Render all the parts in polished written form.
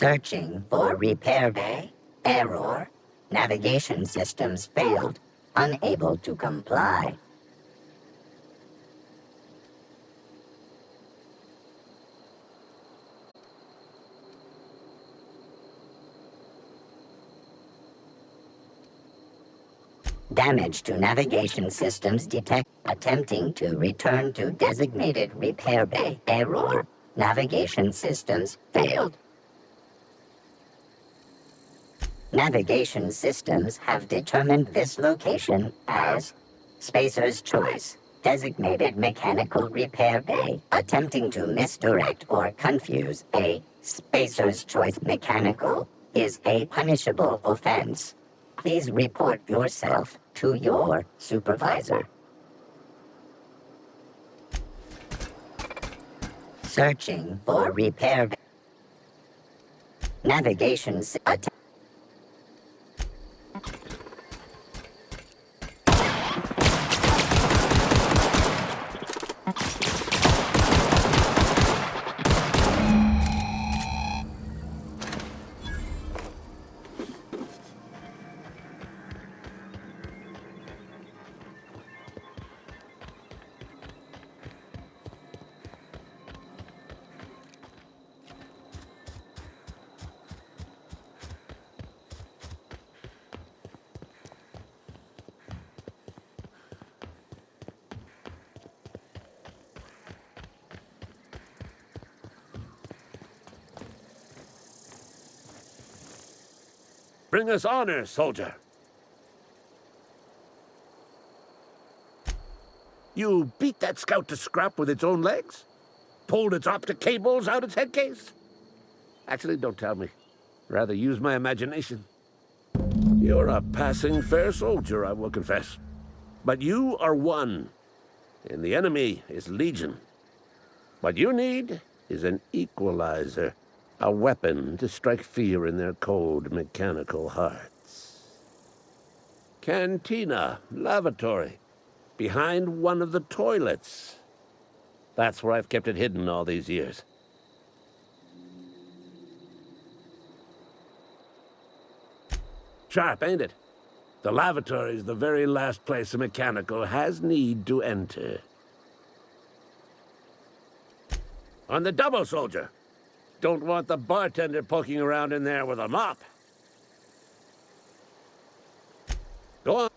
Searching for repair bay. Error. Navigation systems failed. Unable to comply. Damage to navigation systems detect. Attempting to return to designated repair bay. Error. Navigation systems failed. Navigation systems have determined this location as Spacer's Choice, designated mechanical repair bay. Attempting to misdirect or confuse a Spacer's Choice mechanical is a punishable offense. Please report yourself to your supervisor. Searching for repair bay. Navigation Bring us honor, soldier. You beat that scout to scrap with its own legs? Pulled its optic cables out its head case? Actually, don't tell me. Rather use my imagination. You're a passing fair soldier, I will confess. But you are one, and the enemy is legion. What you need is an equalizer. A weapon to strike fear in their cold, mechanical hearts. Cantina, lavatory, behind one of the toilets. That's where I've kept it hidden all these years. Sharp, ain't it? The lavatory is the very last place a mechanical has need to enter. On the double, soldier. Don't want the bartender poking around in there with a mop. Go on.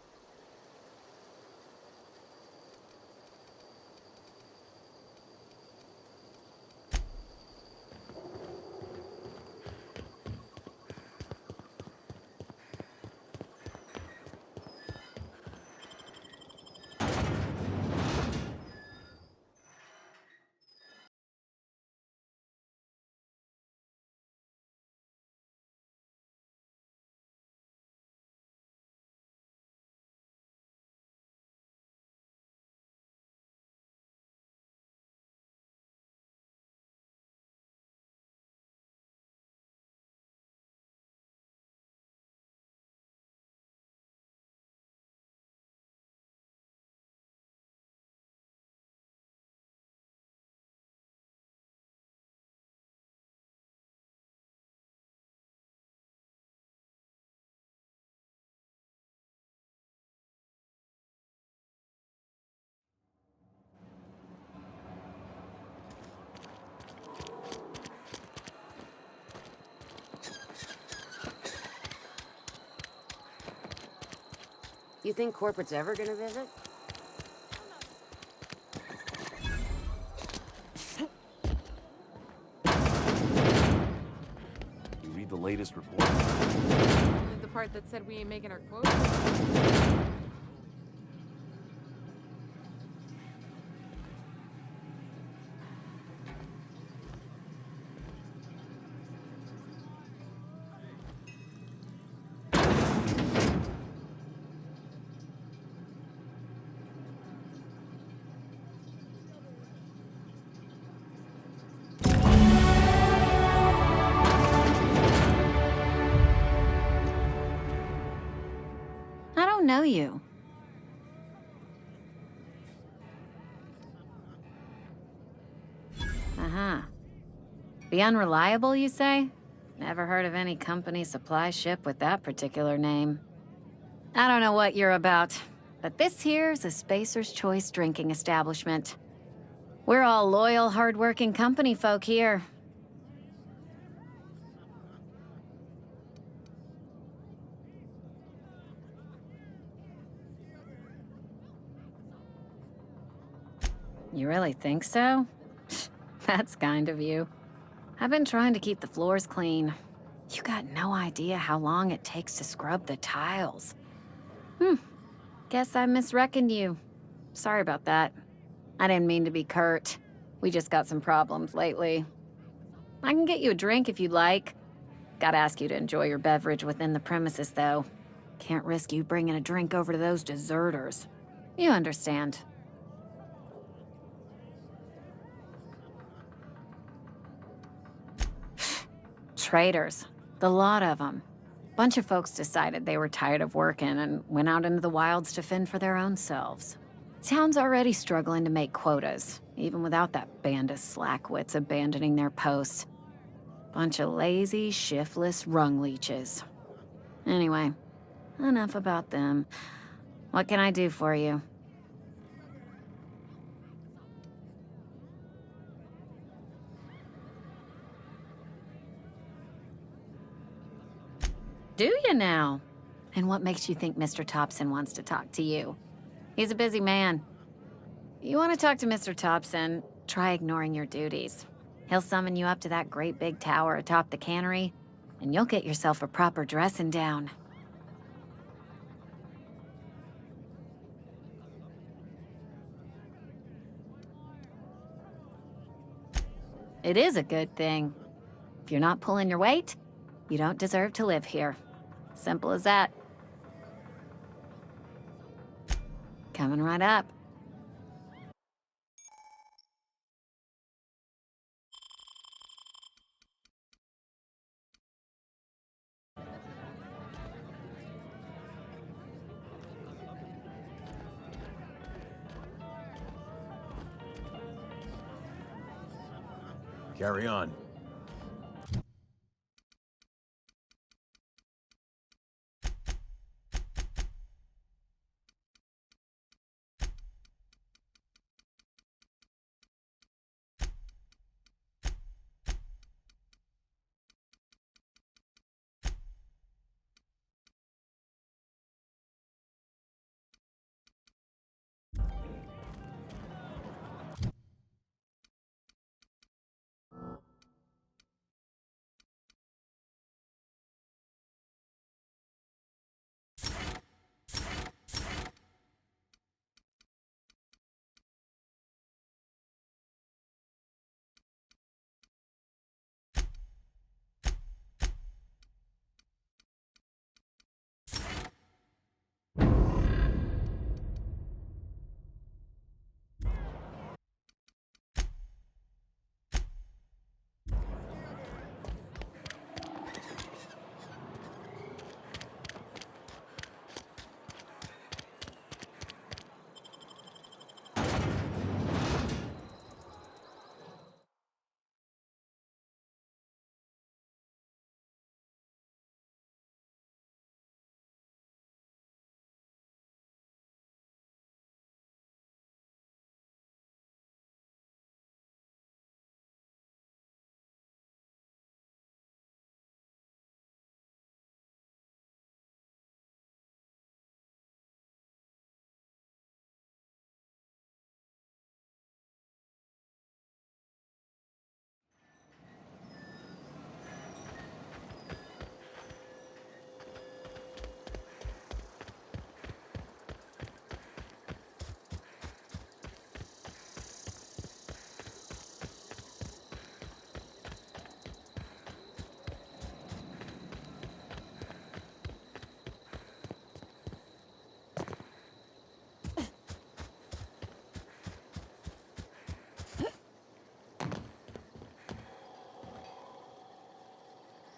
You think corporate's ever gonna visit? You read the latest report? The part that said we ain't making our quote? I don't know you. Uh-huh. The unreliable, you say? Never heard of any company supply ship with that particular name. I don't know what you're about, but this here's a Spacer's Choice drinking establishment. We're all loyal, hard-working company folk here. You really think so? That's kind of you. I've been trying to keep the floors clean. You got no idea how long it takes to scrub the tiles. Guess I misreckoned you. Sorry about that. I didn't mean to be curt. We just got some problems lately. I can get you a drink if you'd like. Gotta ask you to enjoy your beverage within the premises, though. Can't risk you bringing a drink over to those deserters. You understand. Traitors. The lot of them. Bunch of folks decided they were tired of working and went out into the wilds to fend for their own selves. Town's already struggling to make quotas, even without that band of slackwits abandoning their posts. Bunch of lazy, shiftless rung leeches. Anyway, enough about them. What can I do for you? Do you now? And what makes you think Mr. Thompson wants to talk to you? He's a busy man. You want to talk to Mr. Thompson, try ignoring your duties. He'll summon you up to that great big tower atop the cannery, and you'll get yourself a proper dressing down. It is a good thing. If you're not pulling your weight, you don't deserve to live here. Simple as that. Coming right up. Carry on.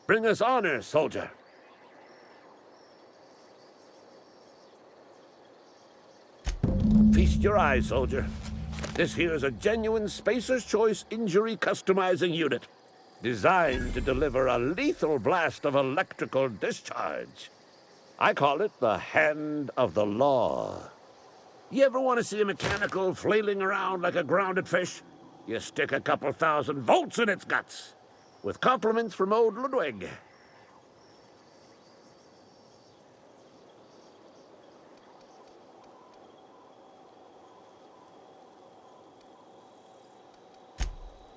Bring us honor, soldier. Feast your eyes, soldier. This here's a genuine Spacer's Choice injury customizing unit. designed to deliver a lethal blast of electrical discharge. I call it the Hand of the Law. You ever want to see a mechanical flailing around like a grounded fish? You stick a couple thousand volts in its guts. With compliments from old Ludwig.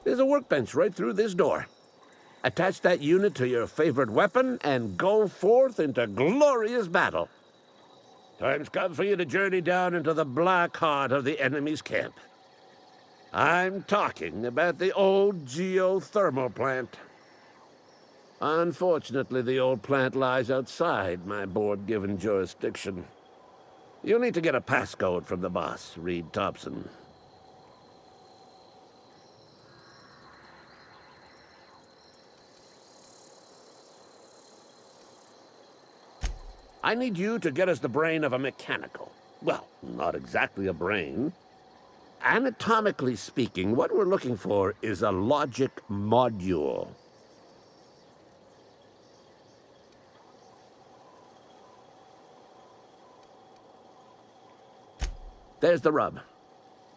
There's a workbench right through this door. Attach that unit to your favorite weapon and go forth into glorious battle. Time's come for you to journey down into the black heart of the enemy's camp. I'm talking about the old geothermal plant. Unfortunately, the old plant lies outside my board-given jurisdiction. You'll need to get a passcode from the boss, Reed Thompson. I need you to get us the brain of a mechanical. Well, not exactly a brain. Anatomically speaking, what we're looking for is a logic module. There's the rub.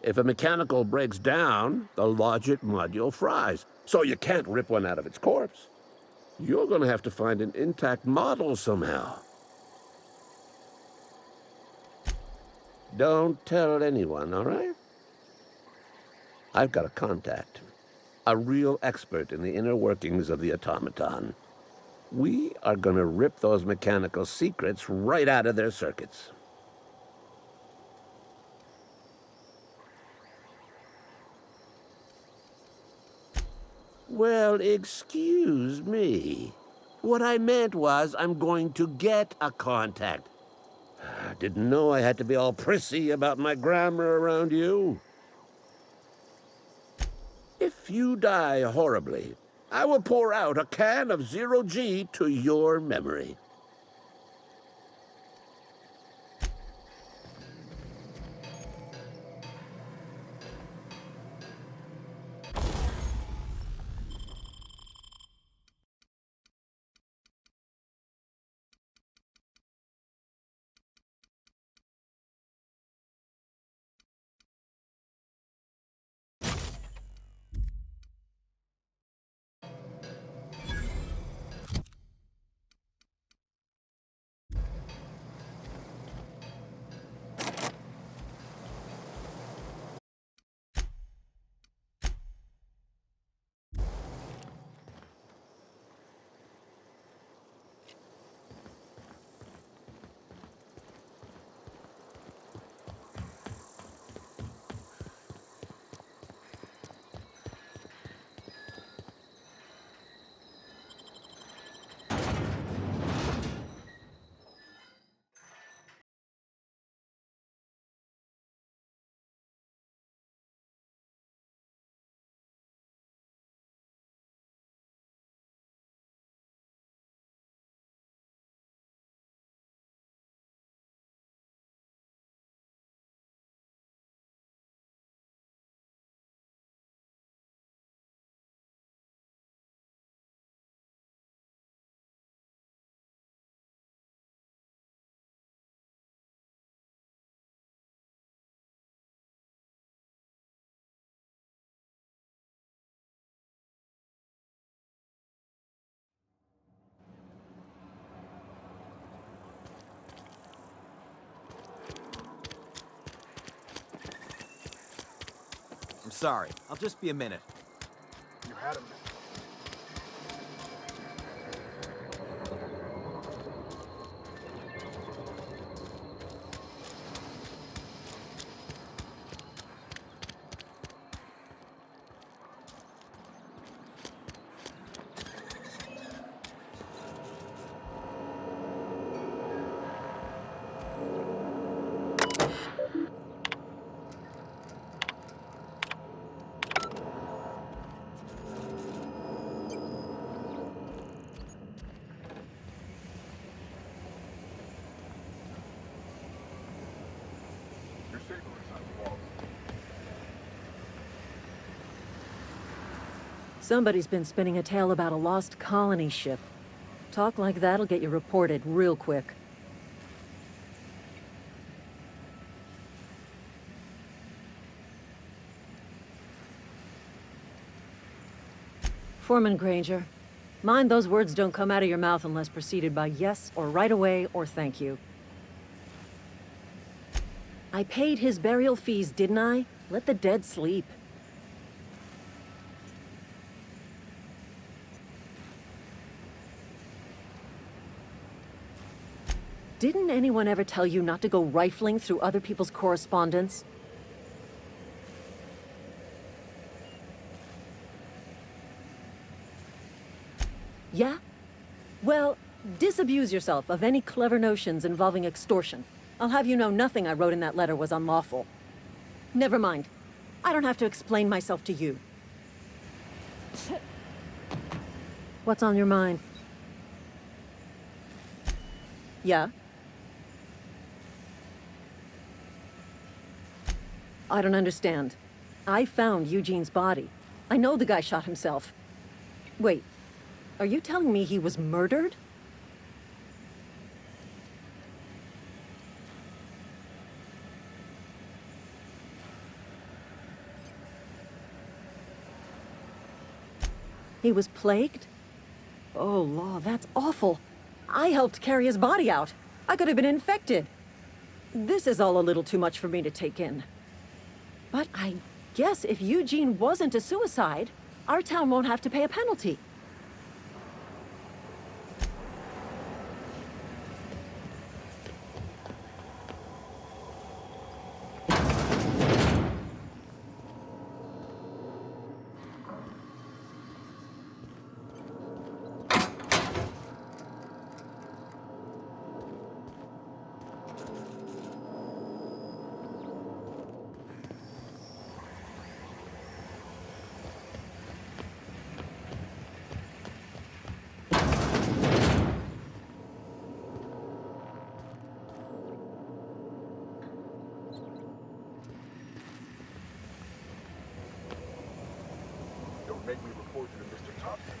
If a mechanical breaks down, the logic module fries. So you can't rip one out of its corpse. You're going to have to find an intact model somehow. Don't tell anyone, all right? I've got a contact. A real expert in the inner workings of the automaton. We are going to rip those mechanical secrets right out of their circuits. Well, excuse me. What I meant was I'm going to get a contact. Didn't know I had to be all prissy about my grammar around you. If you die horribly, I will pour out a can of Zero-G to your memory. I'm sorry. I'll just be a minute. You had him. Your signal is on the wall. Somebody's been spinning a tale about a lost colony ship. Talk like that'll get you reported real quick. Foreman Granger, mind those words don't come out of your mouth unless preceded by yes or right away or thank you. I paid his burial fees, didn't I? Let the dead sleep. Didn't anyone ever tell you not to go rifling through other people's correspondence? Yeah? Well, disabuse yourself of any clever notions involving extortion. I'll have you know nothing I wrote in that letter was unlawful. Never mind. I don't have to explain myself to you. What's on your mind? Yeah? I don't understand. I found Eugene's body. I know the guy shot himself. Wait, are you telling me he was murdered? He was plagued? Oh, Law, that's awful. I helped carry his body out. I could have been infected. This is all a little too much for me to take in. But I guess if Eugene wasn't a suicide, our town won't have to pay a penalty. Don't make me report you to Mr. Thompson.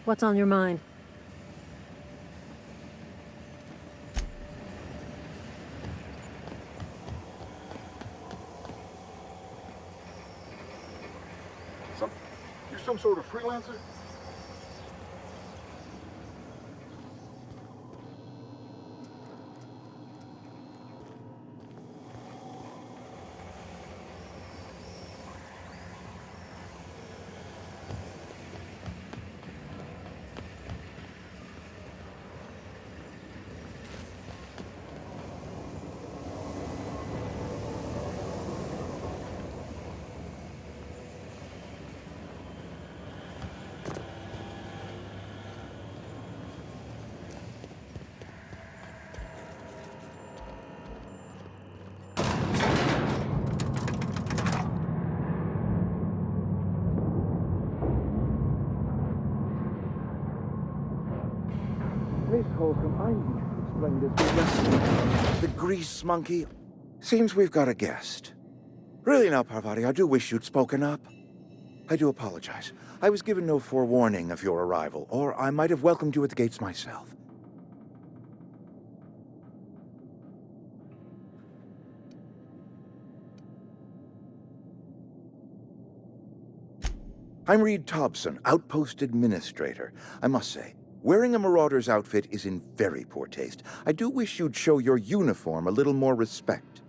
What's on your mind? You some sort of freelancer? Miss Holcomb, I need to explain this. The grease monkey? Seems we've got a guest. Really now, Parvati, I do wish you'd spoken up. I do apologize. I was given no forewarning of your arrival, or I might have welcomed you at the gates myself. I'm Reed Thompson, Outpost Administrator. I must say, wearing a Marauder's outfit is in very poor taste. I do wish you'd show your uniform a little more respect.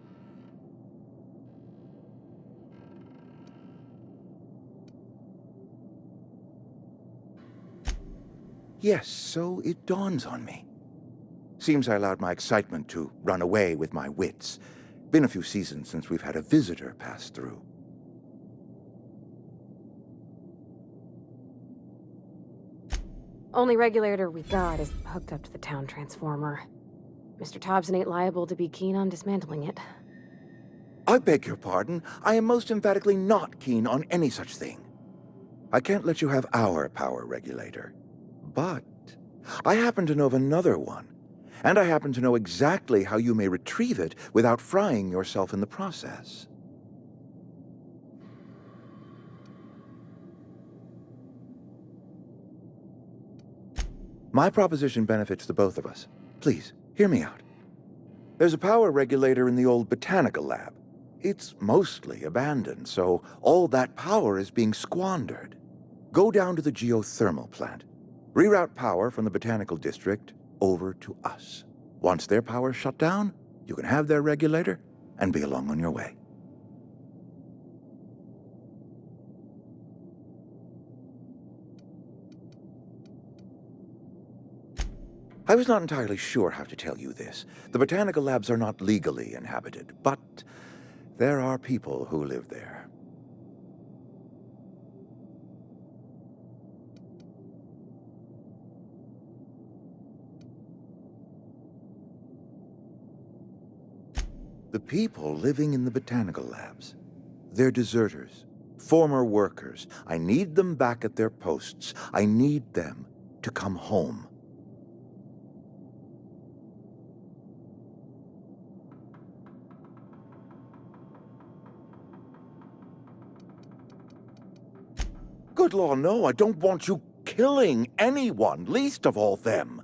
Yes, so it dawns on me. Seems I allowed my excitement to run away with my wits. Been a few seasons since we've had a visitor pass through. Only regulator we got is hooked up to the town transformer. Mr. Thompson ain't liable to be keen on dismantling it. I beg your pardon. I am most emphatically not keen on any such thing. I can't let you have our power regulator. But I happen to know of another one. And I happen to know exactly how you may retrieve it without frying yourself in the process. My proposition benefits the both of us. Please, hear me out. There's a power regulator in the old botanical lab. It's mostly abandoned, so all that power is being squandered. Go down to the geothermal plant. Reroute power from the botanical district over to us. Once their power's shut down, you can have their regulator and be along on your way. I was not entirely sure how to tell you this. The botanical labs are not legally inhabited, but there are people who live there. The people living in the botanical labs, they're deserters, former workers. I need them back at their posts. I need them to come home. Good law, no, I don't want you killing anyone, least of all them.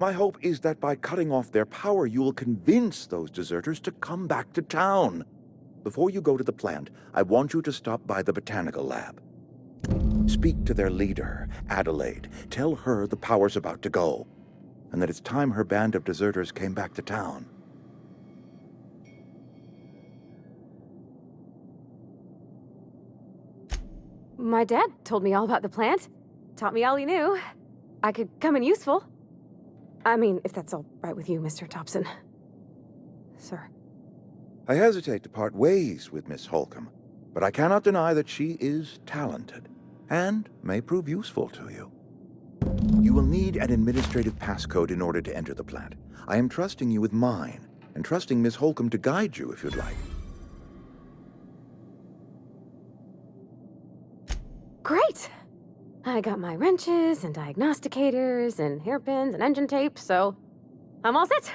My hope is that by cutting off their power, you will convince those deserters to come back to town. Before you go to the plant, I want you to stop by the botanical lab. Speak to their leader, Adelaide. Tell her the power's about to go, and that it's time her band of deserters came back to town. My dad told me all about the plant. Taught me all he knew. I could come in useful. I mean, if that's all right with you, Mr. Thompson. Sir. I hesitate to part ways with Miss Holcomb, but I cannot deny that she is talented, and may prove useful to you. You will need an administrative passcode in order to enter the plant. I am trusting you with mine, and trusting Miss Holcomb to guide you if you'd like. Great! I got my wrenches and diagnosticators and hairpins and engine tape, so I'm all set.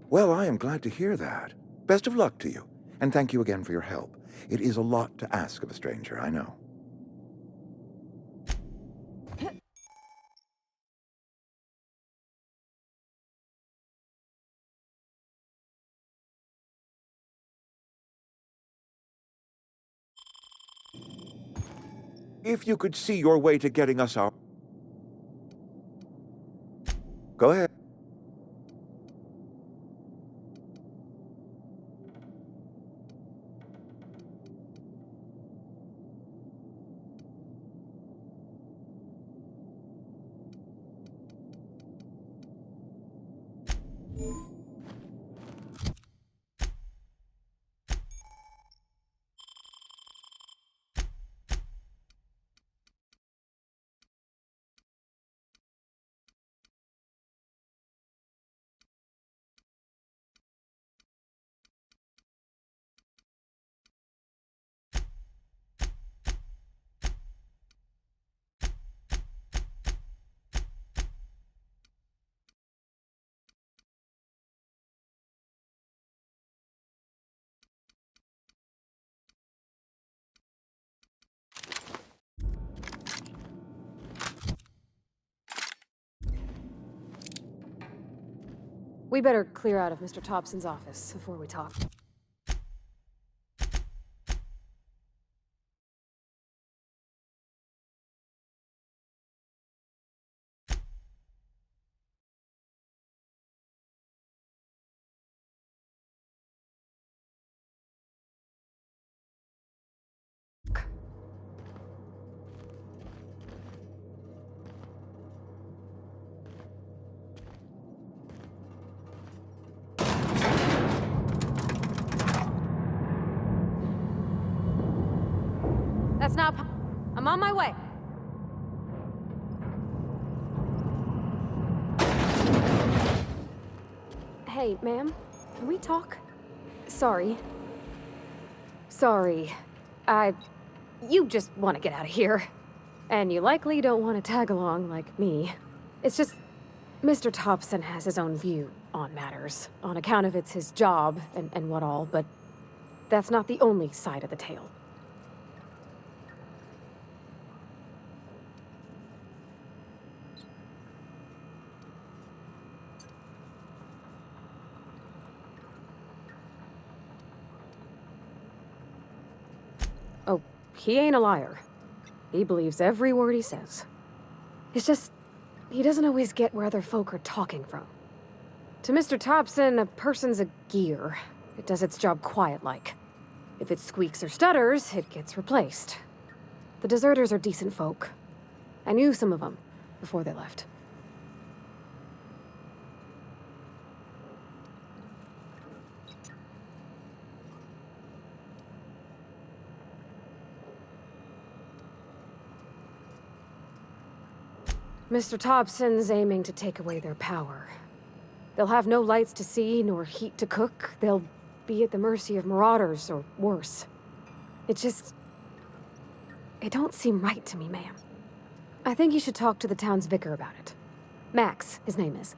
Well, I am glad to hear that. Best of luck to you, and thank you again for your help. It is a lot to ask of a stranger, I know. If you could see your way to getting us our... Go ahead. We better clear out of Mr. Thompson's office before we talk. That's not. I'm on my way. Hey, ma'am, can we talk? Sorry. Sorry. You just want to get out of here. And you likely don't want to tag along like me. It's just, Mr. Thompson has his own view on matters, on account of it's his job and what all, but that's not the only side of the tale. Oh, he ain't a liar. He believes every word he says. It's just, he doesn't always get where other folk are talking from. To Mr. Thompson, a person's a gear. It does its job quiet-like. If it squeaks or stutters, it gets replaced. The deserters are decent folk. I knew some of them before they left. Mr. Thompson's aiming to take away their power. They'll have no lights to see, nor heat to cook. They'll be at the mercy of marauders, or worse. It just... It don't seem right to me, ma'am. I think you should talk to the town's vicar about it. Max, his name is.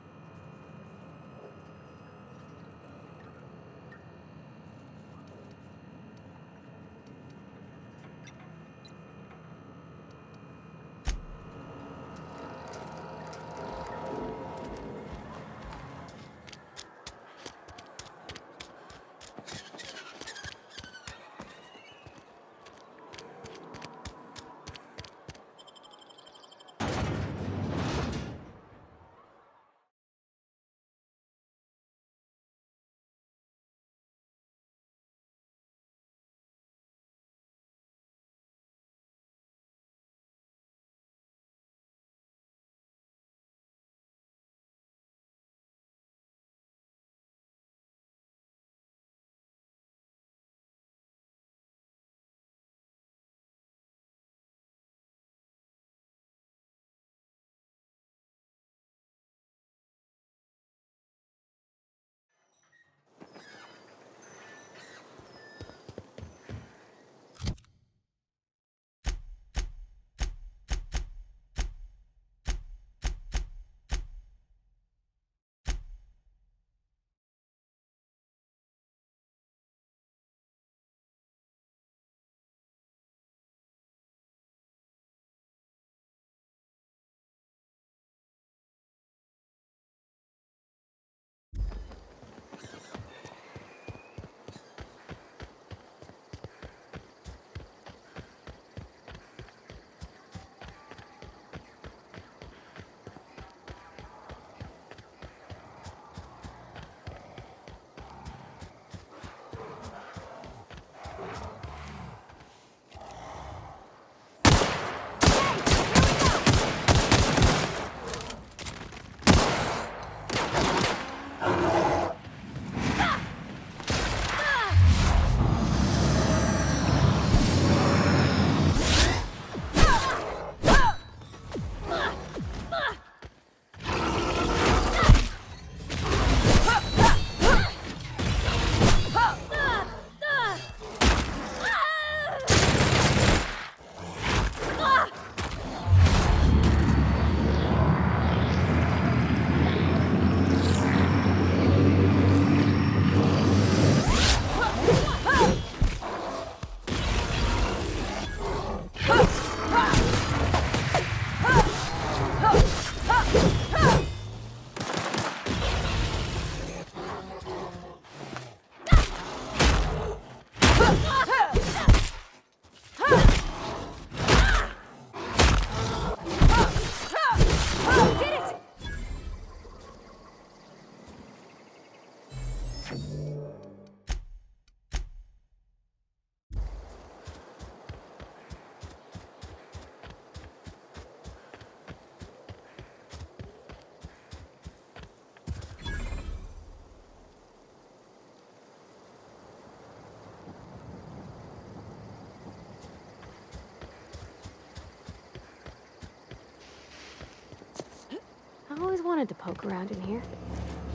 wanted to poke around in here.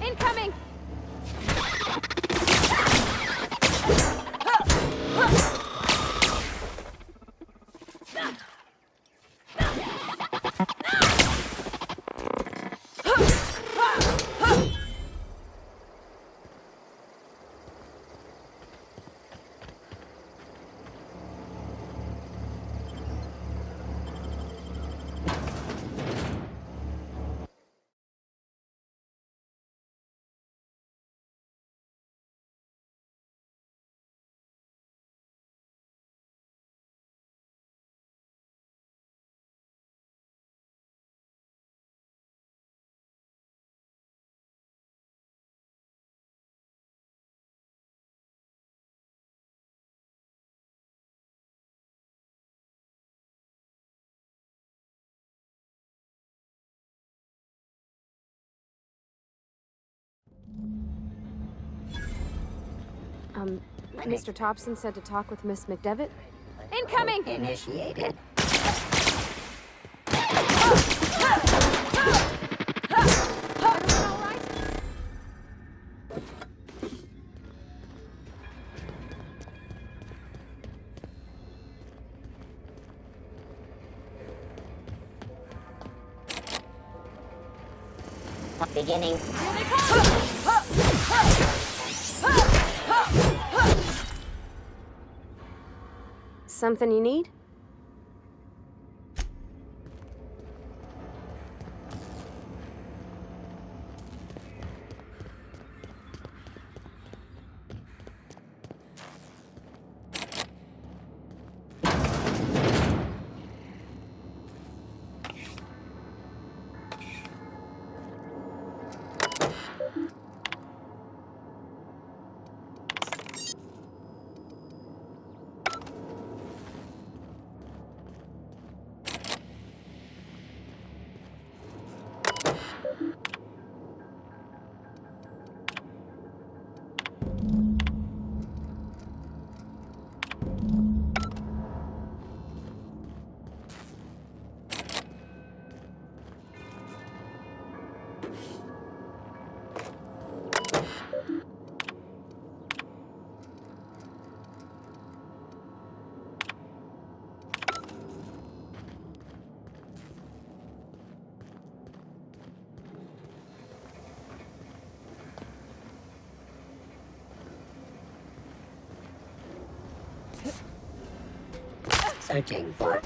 Incoming! Mr. Thompson said to talk with Miss McDevitt. Incoming! Initiated. Beginning. Something you need? Searching for...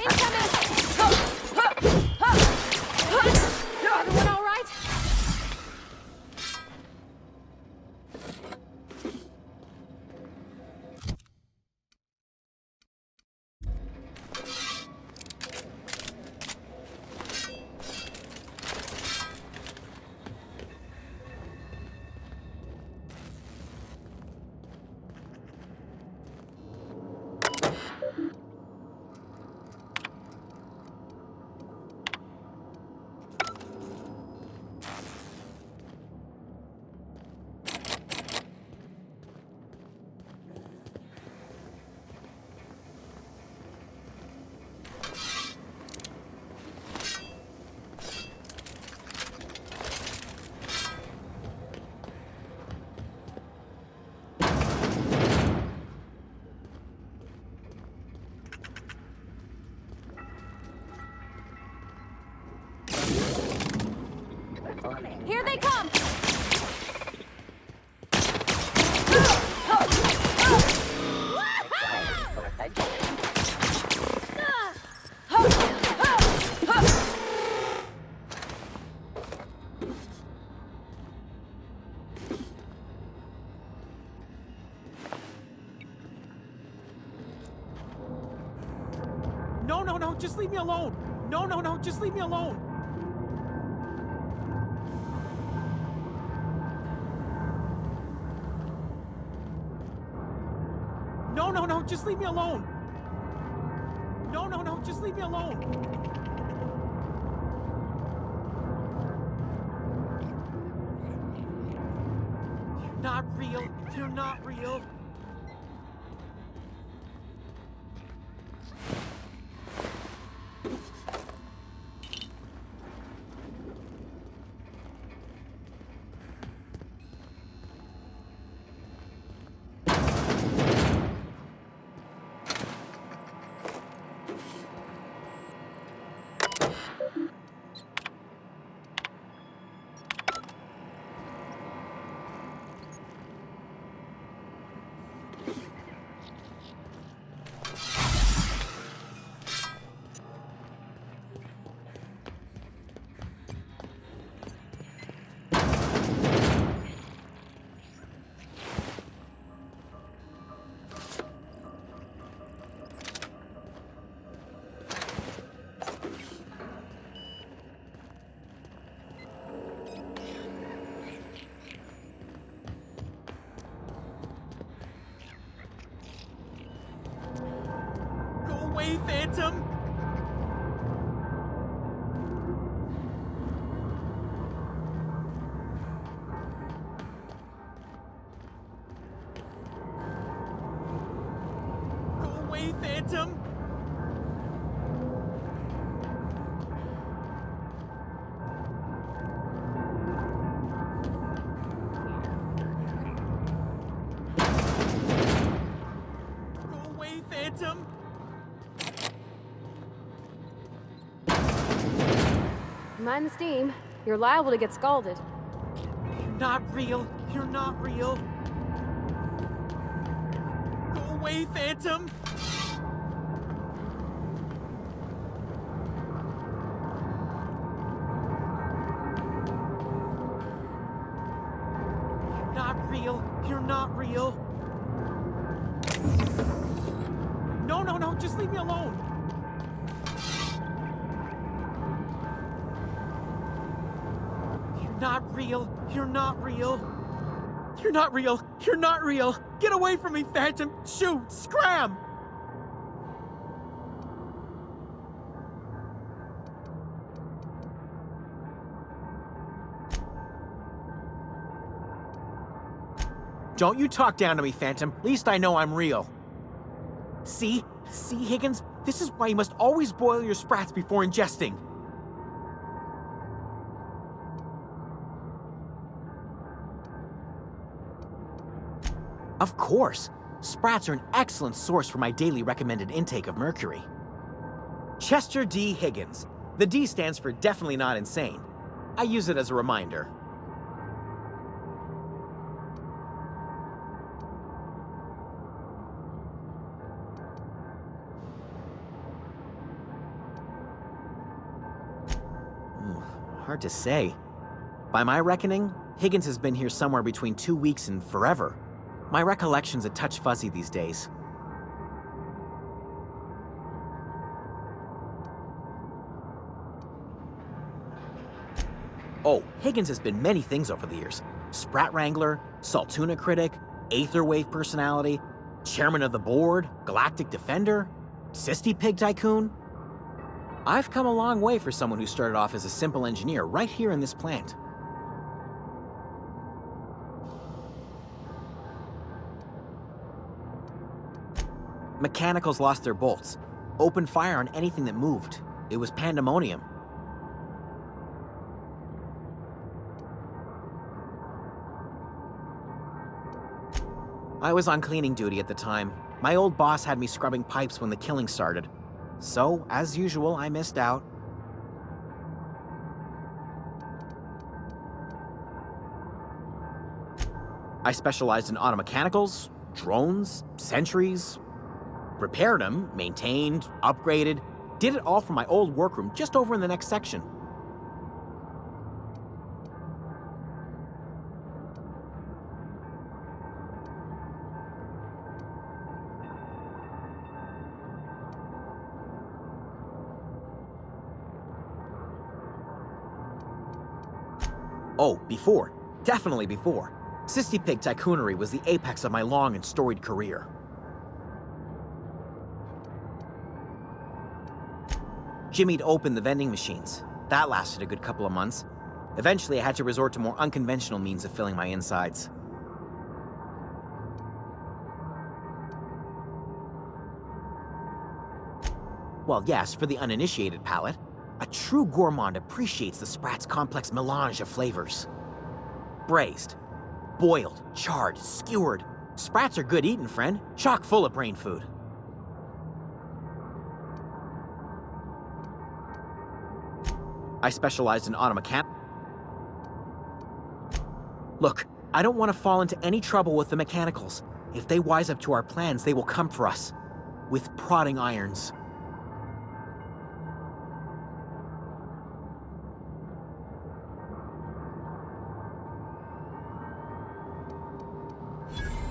Everyone all right? Here they come! No, no, no, just leave me alone. No, no, no, just leave me alone. No, no, no, just leave me alone. No, no, no, just leave me alone. You're not real. You're not real. away, Phantom! Go away, Phantom! Go away, Phantom! Mind the steam. You're liable to get scalded. You're not real. You're not real. Go away, Phantom! You're not real. You're not real. No, no, no, just leave me alone. You're not real. You're not real. You're not real. You're not real. Get away from me, Phantom. Shoot. Scram. Don't you talk down to me, Phantom. Least I know I'm real. See? See, Higgins? This is why you must always boil your sprats before ingesting. Of course. Sprats are an excellent source for my daily recommended intake of mercury. Chester D. Higgins. The D stands for definitely not insane. I use it as a reminder. Hard to say. By my reckoning, Higgins has been here somewhere between 2 weeks and forever. My recollection's a touch fuzzy these days. Oh, Higgins has been many things over the years. Sprat Wrangler, Saltuna Critic, Aetherwave Personality, Chairman of the Board, Galactic Defender, Sisty Pig Tycoon. I've come a long way for someone who started off as a simple engineer right here in this plant. Mechanicals lost their bolts. Opened fire on anything that moved. It was pandemonium. I was on cleaning duty at the time. My old boss had me scrubbing pipes when the killing started. So, as usual, I missed out. I specialized in automechanicals, drones, sentries, repaired them, maintained, upgraded, did it all from my old workroom just over in the next section. Oh, before. Definitely before. Sisty Pig Tycoonery was the apex of my long and storied career. Jimmy'd opened the vending machines. That lasted a good couple of months. Eventually, I had to resort to more unconventional means of filling my insides. Well, yes, for the uninitiated palate. A true gourmand appreciates the Sprat's complex melange of flavors. Braised, boiled, charred, skewered. Sprats are good eatin', friend. Chock full of brain food. I specialized in automechanics. Look, I don't want to fall into any trouble with the mechanicals. If they wise up to our plans, they will come for us. With prodding irons.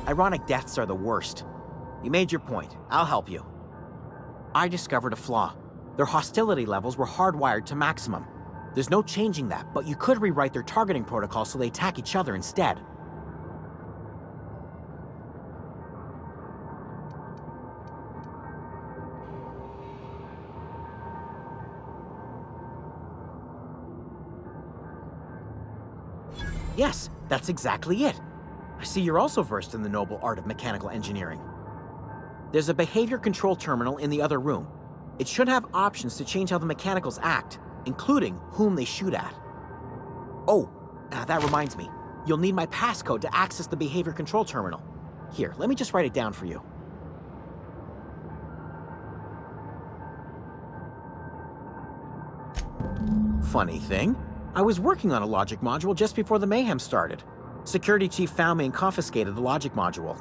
Ironic deaths are the worst. You made your point. I'll help you. I discovered a flaw. Their hostility levels were hardwired to maximum. There's no changing that, but you could rewrite their targeting protocol so they attack each other instead. Yes, that's exactly it. I see you're also versed in the noble art of mechanical engineering. There's a behavior control terminal in the other room. It should have options to change how the mechanicals act, including whom they shoot at. Oh, that reminds me. You'll need my passcode to access the behavior control terminal. Here, let me just write it down for you. Funny thing, I was working on a logic module just before the mayhem started. Security chief found me and confiscated the logic module.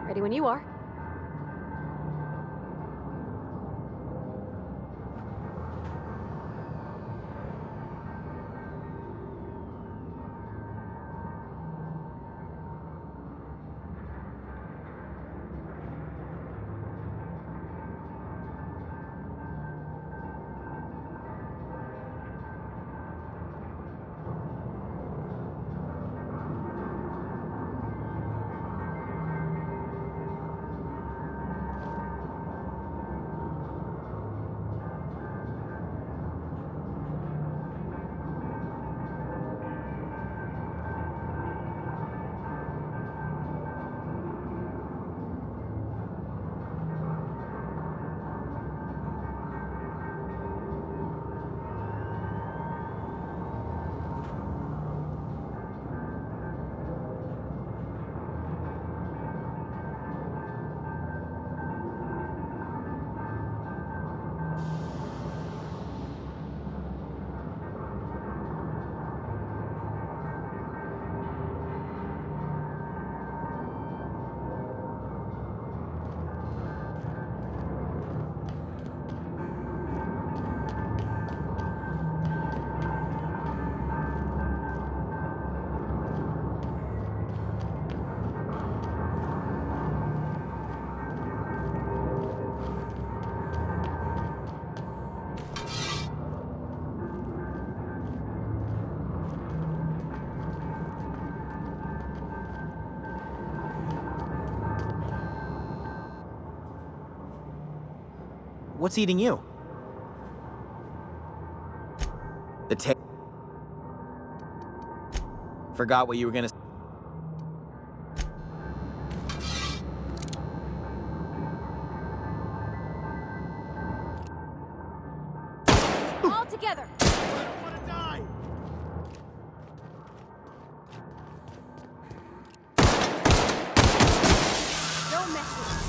Ready when you are. What's eating you? The Forgot what you were gonna. All together. I don't want to die. Don't mess with us.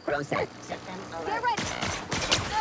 Process system alert. Get ready. Go.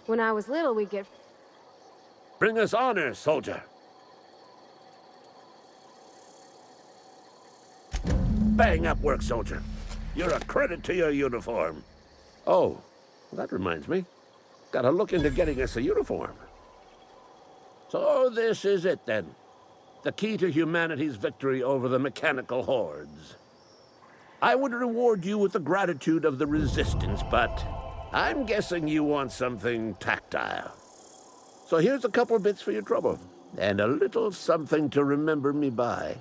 When I was little, we'd get... Bring us honor, soldier. Bang up work, soldier. You're a credit to your uniform. Oh, that reminds me. Gotta look into getting us a uniform. So this is it, then. The key to humanity's victory over the mechanical hordes. I would reward you with the gratitude of the Resistance, but I'm guessing you want something tactile. So here's a couple bits for your trouble, and a little something to remember me by.